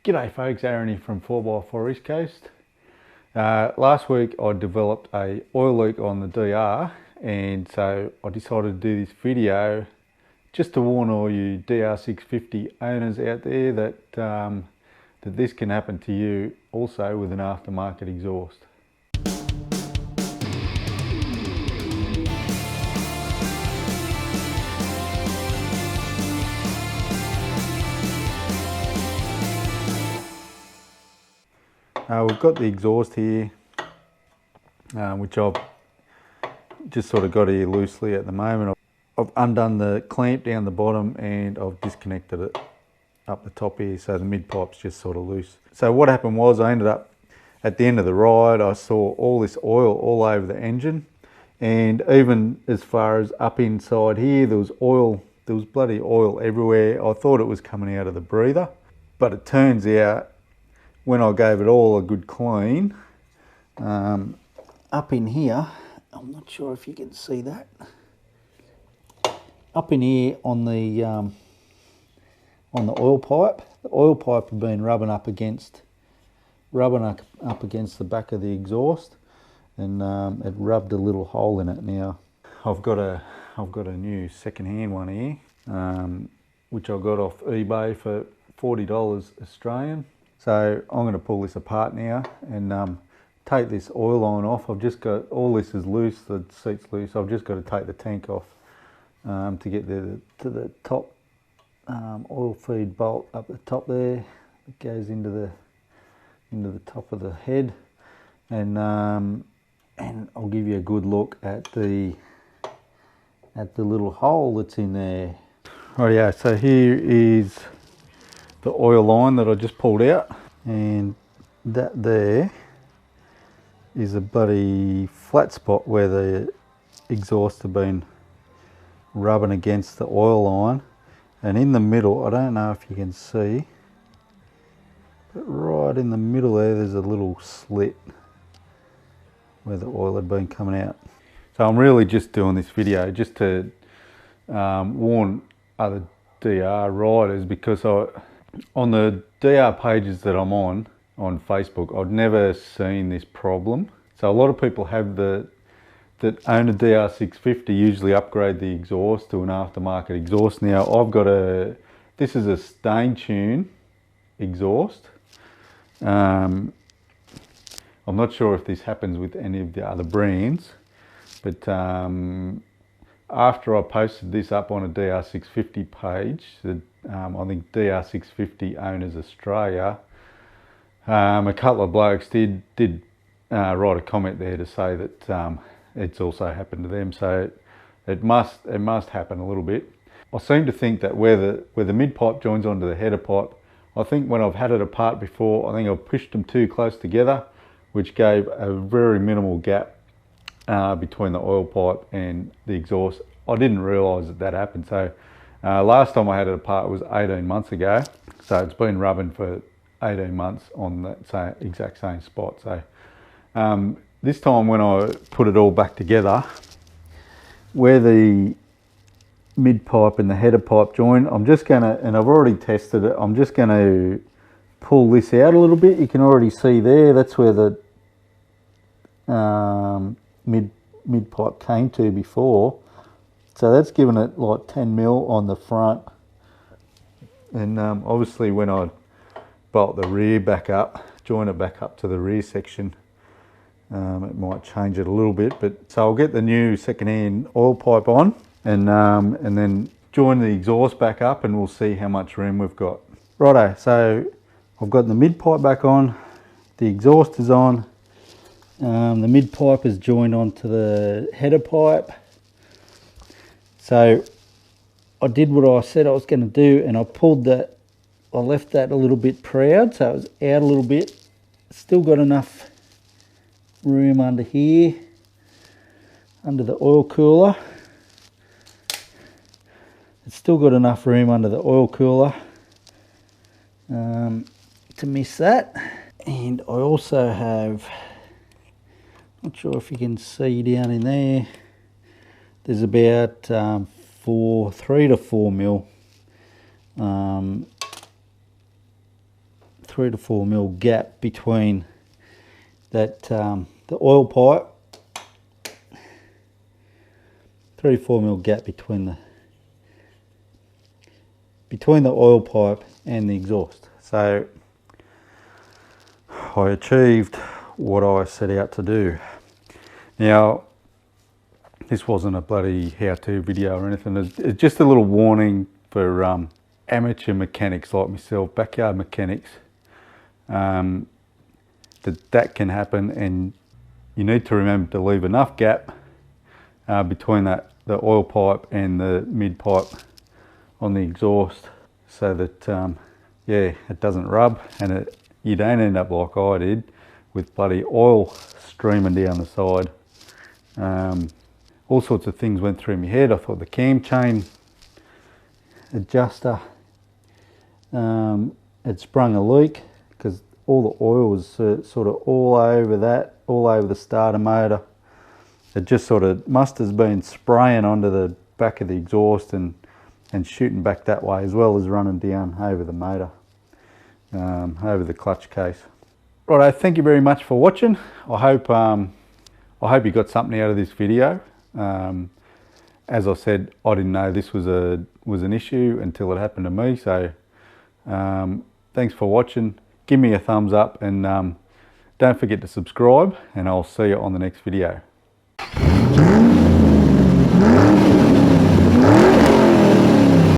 G'day folks, Aaron here from 4x4 East Coast. Last week I developed a oil leak on the DR, and so I decided to do this video just to warn all you DR650 owners out there that, that this can happen to you also with an aftermarket exhaust. We've got the exhaust here, which I've just sort of got here loosely at the moment. I've undone the clamp down the bottom and I've disconnected it up the top here, so the mid pipe's just sort of loose. So what happened was I ended up at the end of the ride, I saw all this oil all over the engine, and even as far as up inside here, there was oil, there was bloody oil everywhere. I thought it was coming out of the breather, but it turns out when I gave it all a good clean, up in here, I'm not sure if you can see that, up in here on the oil pipe, the oil pipe had been rubbing up against the back of the exhaust, and it rubbed a little hole in it. Now I've got a new second-hand one here, which I got off eBay for $40 Australian. So I'm going to pull this apart now and take this oil line off. I've just got, all this is loose, the seat's loose. I've just got to take the tank off to get to the top oil feed bolt up the top there. It goes into the top of the head, and I'll give you a good look at the little hole that's in there. Right, yeah. So here is the oil line that I just pulled out, and that there is a bloody flat spot where the exhaust have been rubbing against the oil line, and in the middle, I don't know if you can see, but right in the middle there's a little slit where the oil had been coming out. So I'm really just doing this video just to warn other DR riders, because on the DR pages that I'm on Facebook, I've never seen this problem. So a lot of people have that own a DR650 usually upgrade the exhaust to an aftermarket exhaust. Now I've got this is a Stain Tune exhaust. I'm not sure if this happens with any of the other brands, but after I posted this up on a DR650 page, I think DR650 Owners Australia, a couple of blokes did write a comment there to say that it's also happened to them. So it must happen a little bit. I seem to think that where the mid pipe joins onto the header pipe, I think when I've had it apart before, I think I've pushed them too close together, which gave a very minimal gap between the oil pipe and the exhaust. I didn't realise that happened. So last time I had it apart was 18 months ago. So it's been rubbing for 18 months on that exact same spot. So this time when I put it all back together, where the mid pipe and the header pipe join, I'm just gonna, and I've already tested it, I'm just gonna pull this out a little bit. You can already see there, that's where the mid pipe came to before. So that's given it like 10 mil on the front, and obviously when I bolt the rear back up, join it back up to the rear section, it might change it a little bit. But so I'll get the new second-hand oil pipe on, and then join the exhaust back up, and we'll see how much room we've got. Righto, so I've got the mid pipe back on, the exhaust is on, the mid pipe is joined onto the header pipe. So I did what I said I was going to do, and I left that a little bit proud, so it was out a little bit. Still got enough room under here, under the oil cooler. It's still got enough room under the oil cooler to miss that. And I also have, not sure if you can see down in there, there's about 3 to 4 mil 3 to 4 mil gap between that the oil pipe. 3 to 4 mil gap between the oil pipe and the exhaust. So I achieved what I set out to do. Now, this wasn't a bloody how-to video or anything. It's just a little warning for amateur mechanics like myself, backyard mechanics, that can happen, and you need to remember to leave enough gap between the oil pipe and the mid pipe on the exhaust, so that yeah, it doesn't rub and you don't end up like I did with bloody oil streaming down the side. All sorts of things went through my head. I thought the cam chain adjuster had sprung a leak, because all the oil was sort of all over the starter motor. It just sort of must have been spraying onto the back of the exhaust and shooting back that way, as well as running down over the motor, over the clutch case. Righto, thank you very much for watching. I hope you got something out of this video. As I said, I didn't know this was an issue until it happened to me. So thanks for watching. Give me a thumbs up, and don't forget to subscribe, and I'll see you on the next video.